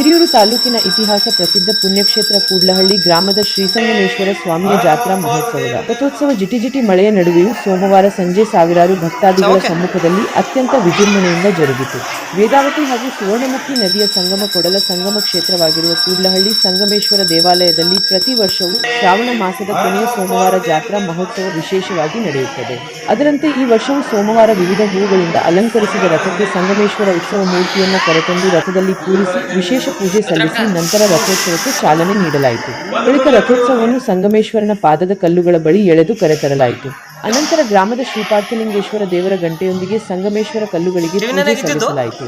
ಹಿರಿಯೂರು ತಾಲೂಕಿನ ಇತಿಹಾಸ ಪ್ರಸಿದ್ಧ ಪುಣ್ಯಕ್ಷೇತ್ರ ಕೂಡ್ಲಹಳ್ಳಿ ಗ್ರಾಮದ ಶ್ರೀಸಂಗಮೇಶ್ವರ ಸ್ವಾಮಿಯ ಜಾತ್ರಾ ಮಹೋತ್ಸವದ ರಥೋತ್ಸವ ಜಿಟಿಜಿಟಿ ಮಳೆಯ ನಡುವೆಯೂ ಸೋಮವಾರ ಸಂಜೆ ಸಾವಿರಾರು ಭಕ್ತಾದಿಗಳ ಸಮ್ಮುಖದಲ್ಲಿ ಅತ್ಯಂತ ವಿಜೃಂಭಣೆಯಿಂದ ಜರುಗಿತು. ವೇದಾವತಿ ಹಾಗೂ ಸುವರ್ಣಮುಖಿ ನದಿಯ ಸಂಗಮ ಕೊಡಲ ಸಂಗಮ ಕ್ಷೇತ್ರವಾಗಿರುವ ಕೂಡ್ಲಹಳ್ಳಿ ಸಂಗಮೇಶ್ವರ ದೇವಾಲಯದಲ್ಲಿ ಪ್ರತಿ ವರ್ಷವೂ ಶ್ರಾವಣ ಮಾಸದ ಕೊನೆಯ ಸೋಮವಾರ ಜಾತ್ರಾ ಮಹೋತ್ಸವ ವಿಶೇಷವಾಗಿ ನಡೆಯುತ್ತದೆ. ಅದರಂತೆ ಈ ವರ್ಷವೂ ಸೋಮವಾರ ವಿವಿಧ ಹೂವುಗಳಿಂದ ಅಲಂಕರಿಸಿದ ರಥಕ್ಕೆ ಸಂಗಮೇಶ್ವರ ಉತ್ಸವ ಮೂರ್ತಿಯನ್ನು ಕರೆತಂದು ರಥದಲ್ಲಿ ಕೂರಿಸಿ ವಿಶೇಷ ಪೂಜೆ ಸಲ್ಲಿಸಿ ನಂತರ ರಥೋತ್ಸವಕ್ಕೆ ಚಾಲನೆ ನೀಡಲಾಯಿತು. ಬಳಿಕ ರಥೋತ್ಸವವನ್ನು ಸಂಗಮೇಶ್ವರನ ಪಾದದ ಕಲ್ಲುಗಳ ಬಳಿ ಎಳೆದು ಕರೆತರಲಾಯಿತು. ಅನಂತರ ಗ್ರಾಮದ ಶ್ರೀಪಾರ್ಥಲಿಂಗೇಶ್ವರ ದೇವರ ಗಂಟೆಯೊಂದಿಗೆ ಸಂಗಮೇಶ್ವರ ಕಲ್ಲುಗಳಿಗೆ ಪೂಜೆ ಸಲ್ಲಿಸಲಾಯಿತು.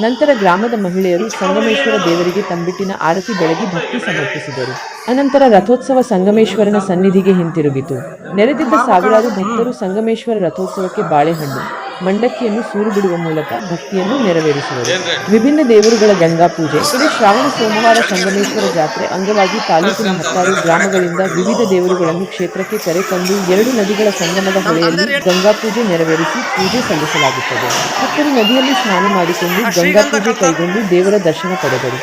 ನಂತರ ಗ್ರಾಮದ ಮಹಿಳೆಯರು ಸಂಗಮೇಶ್ವರ ದೇವರಿಗೆ ತಂಬಿಟ್ಟಿನ ಆರತಿ ಬೆಳಗಿ ಭಕ್ತಿ ಸಮರ್ಪಿಸಿದರು. ಅನಂತರ ರಥೋತ್ಸವ ಸಂಗಮೇಶ್ವರನ ಸನ್ನಿಧಿಗೆ ಹಿಂತಿರುಗಿತು. ನೆರೆದಿದ್ದ ಸಾವಿರಾರು ಭಕ್ತರು ಸಂಗಮೇಶ್ವರ ರಥೋತ್ಸವಕ್ಕೆ ಬಾಳೆಹಣ್ಣು, ಮಂಡಕ್ಕಿಯನ್ನು ಸೂರು ಬಿಡುವ ಮೂಲಕ ಭಕ್ತಿಯನ್ನು ನೆರವೇರಿಸಿದರು. ವಿಭಿನ್ನ ದೇವರುಗಳ ಗಂಗಾ ಪೂಜೆ. ಶ್ರಾವಣ ಸೋಮವಾರ ಸಂಗಮೇಶ್ವರ ಜಾತ್ರೆ ಅಂಗವಾಗಿ ತಾಲೂಕಿನ 10 ಗ್ರಾಮಗಳಿಂದ ವಿವಿಧ ದೇವರುಗಳನ್ನು ಕ್ಷೇತ್ರಕ್ಕೆ ಕರೆತಂದು 2 ನದಿಗಳ ಸಂಗಮದ ಹೊಳೆಯಲ್ಲಿ ಗಂಗಾ ಪೂಜೆ ನೆರವೇರಿಸಿ ಪೂಜೆ ಸಲ್ಲಿಸಲಾಗುತ್ತದೆ. ಭಕ್ತರು ನದಿಯಲ್ಲಿ ಸ್ನಾನ ಮಾಡಿಕೊಂಡು ಗಂಗಾ ಪೂಜೆ ಕೈಗೊಂಡು ದೇವರ ದರ್ಶನ ಪಡೆದರು.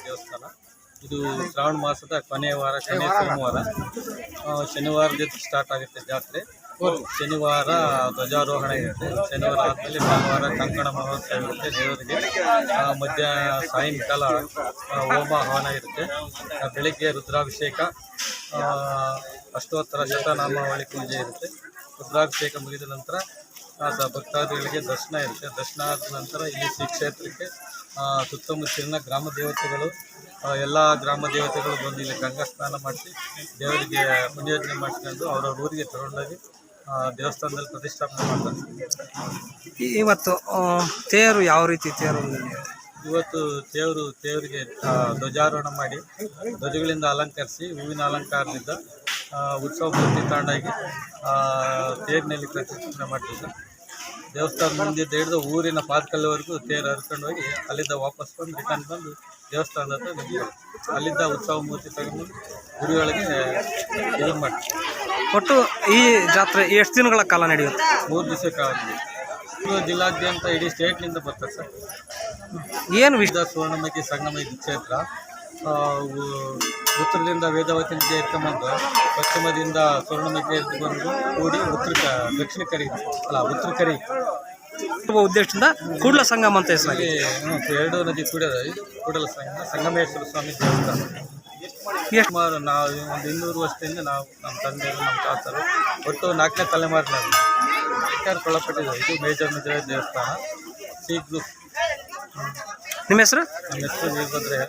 ದೇವಸ್ಥಾನ ಇದು ಶ್ರಾವಣ ಮಾಸದ ಕೊನೆಯ ಸೋಮವಾರ, ಶನಿವಾರದಿಂದ ಸ್ಟಾರ್ಟ್ ಆಗುತ್ತೆ ಜಾತ್ರೆ. ಶನಿವಾರ ಧ್ವಜಾರೋಹಣ ಇರುತ್ತೆ. ಶನಿವಾರ ಆದಮೇಲೆ ಭಾನುವಾರ ಕಂಕಣ ಮಹೋತ್ಸವ ಇರುತ್ತೆ. ದೇವರಿಗೆ ಸಾಯಂಕಾಲ ಹೋಮ ಹವನ ಇರುತ್ತೆ. ಬೆಳಗ್ಗೆ ರುದ್ರಾಭಿಷೇಕ, ಅಷ್ಟೋತ್ತರ ಶತನಾಮಾವಳಿ ಪೂಜೆ ಇರುತ್ತೆ. ರುದ್ರಾಭಿಷೇಕ ಮುಗಿದ ನಂತರ ಭಕ್ತಾದಿಗಳಿಗೆ ದರ್ಶನ ಇರುತ್ತೆ. ದರ್ಶನ ಆದ ನಂತರ ಇಲ್ಲಿ ಶ್ರೀ ಕ್ಷೇತ್ರಕ್ಕೆ ಸುತ್ತಮುತ್ತಲಿನ ಗ್ರಾಮ ದೇವತೆಗಳು, ಎಲ್ಲ ಗ್ರಾಮ ದೇವತೆಗಳು ಬಂದು ಇಲ್ಲಿ ಗಂಗಾ ಸ್ನಾನ ಮಾಡಿಸಿ ದೇವರಿಗೆ ಪುಣ್ಯೋಜನೆ ಮಾಡಿಸ್ಕೊಂಡು ಅವರವ್ರ ಊರಿಗೆ ತಗೊಂಡೋಗಿ ದೇವಸ್ಥಾನದಲ್ಲಿ ಪ್ರತಿಷ್ಠಾಪನೆ ಮಾಡ್ತಾರೆ. ಇವತ್ತು ತೇರು ಯಾವ ರೀತಿ ತೇರು? ಇವತ್ತು ದೇವರಿಗೆ ಧ್ವಜಾರೋಹಣ ಮಾಡಿ ಧ್ವಜಗಳಿಂದ ಅಲಂಕರಿಸಿ ಹೂವಿನ ಅಲಂಕಾರದಿಂದ ಉತ್ಸವ ಮೂರ್ತಿ ತಗೊಂಡಾಗಿ ತೇರಿನಲ್ಲಿ ಪ್ರತಿಷ್ಠಾಪನೆ ಮಾಡ್ತಿದ್ದೆ. ದೇವಸ್ಥಾನ ಮುಂದೆ ಹಿಡಿದು ಊರಿನ ಪಾದಕಲ್ಲಿವರೆಗೂ ತೇರು ಹರ್ಕೊಂಡು ಹೋಗಿ ಅಲ್ಲಿಂದ ವಾಪಸ್ ರಿಟರ್ನ್ ಬಂದು ದೇವಸ್ಥಾನದ ಹತ್ರ ನಿಂತಿದೆ. ಅಲ್ಲಿಂದ ಉತ್ಸವ ಮೂರ್ತಿ ತಗೊಂಡು ಗುರಿಗಳಿಗೆ ಇದು ಮಾಡ್ತೀವಿ. ಒಟ್ಟು ಈ ಜಾತ್ರೆ ಎಷ್ಟು ದಿನಗಳ ಕಾಲ ನಡೆಯುತ್ತೆ? 3 ದಿವಸ ಕಾಲ. ಜಿಲ್ಲಾದ್ಯಂತ ಇಡೀ ಸ್ಟೇಟ್ನಿಂದ ಬರ್ತಾರೆ ಸರ್. ಏನು ವಿಷಯ? ಸುವರ್ಣಮುಖಿ ಸಂಗಮ ಕ್ಷೇತ್ರ ಉತ್ತರದಿಂದ ವೇದಾವತಿ ನದಿ ಎತ್ಕೊಂಡ್ಬಂದು ಪಶ್ಚಿಮದಿಂದ ಸುವರ್ಣಮುಖಿ ಎತ್ಕೊಂಡು ಕೂಡಿ ದಕ್ಷಿಣ ಕರೆ ಉತ್ತರ ಕರೆ ಉದ್ದೇಶದಿಂದ ಕೂಡಲ ಸಂಗಮ ಅಂತ ಹೆಸರಾಗಿ 2 ನದಿ ಕೂಡಲ ಸಂಗಮೇಶ್ವರ ಸ್ವಾಮಿ ದೇವಸ್ಥಾನ. ಸುಮಾರು ನಾವು ಒಂದು 200 ವರ್ಷದಿಂದ ನಾವು ನಮ್ಮ ತಂದೆಯರು ನಮ್ಮ ತಾತರು ಒಟ್ಟು 4ನೇ ತಲೆಮಾರಿನಲ್ಲಿ ಕೊಳ್ಳಪಟ್ಟಿದೆ. ಇದು ಮೇಜರ್ ದೇವಸ್ಥಾನ. C group. ನಿಮ್ಮ ಹೆಸರು? ನಮ್ಮ ಹೆಸರು ವೀರಭದ್ರಯ್ಯ.